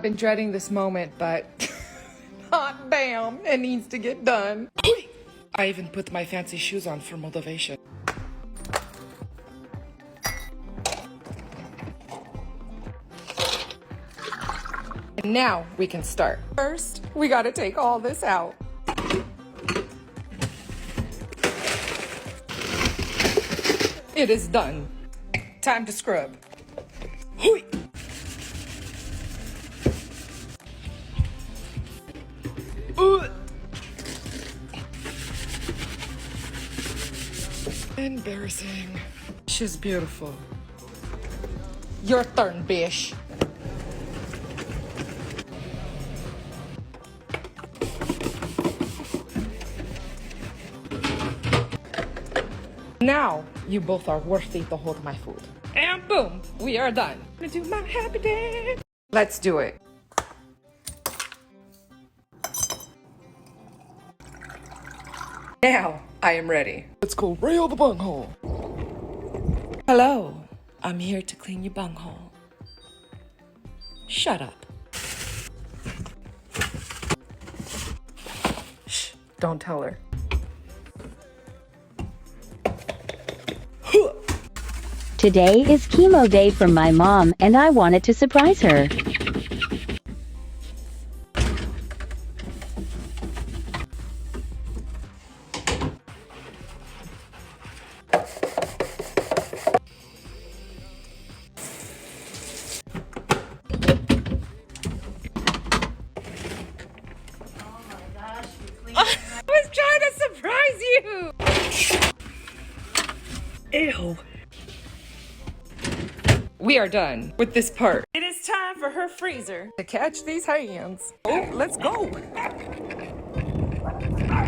I've been dreading this moment, but hot damn, it needs to get done. I even put my fancy shoes on for motivation. And now we can start. First, we gotta take all this out. It is done. Time to scrub. Hui. Embarrassing. She's beautiful. Your turn, bish. Now, you both are worthy to hold my food. And boom, we are done. I'm gonna do my happy dance. Let's do it. Now, I am ready. Let's go rail the bunghole. Hello, I'm here to clean your bunghole. Shut up. Shh, don't tell her. Today is chemo day for my mom, and I wanted to surprise her. I was trying to surprise you! Ew. We are done with this part. It is time for her freezer to catch these hands. Oh, let's go.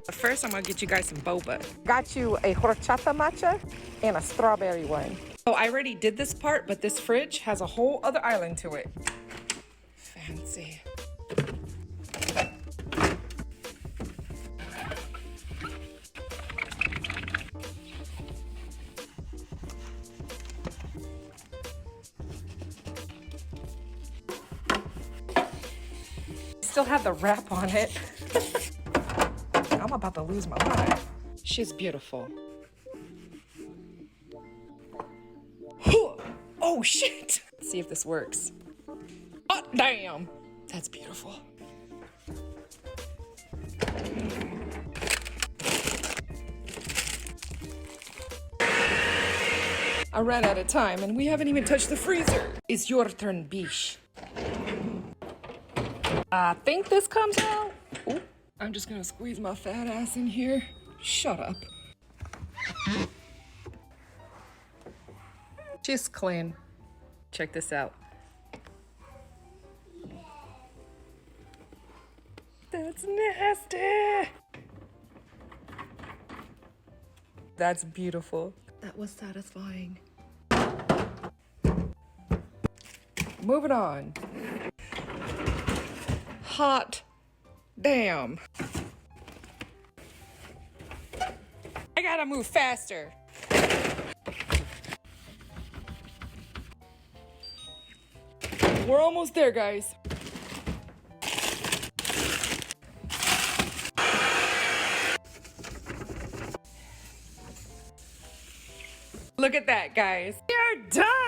But first, I'm gonna get you guys some boba. Got you a horchata matcha and a strawberry one. So I already did this part, but this fridge has a whole other island to it. Fancy. Still have the wrap on it. I'm about to lose my mind. She's beautiful. Oh shit! Let's see if this works. Oh damn! That's beautiful. I ran out of time and we haven't even touched the freezer. It's your turn, bish. I think this comes out. Ooh, I'm just gonna squeeze my fat ass in here. Shut up. Just clean. Check this out. That's nasty. That's beautiful. That was satisfying. Moving on. Hot damn. I gotta move faster. We're almost there, guys. Look at that, guys. We're done!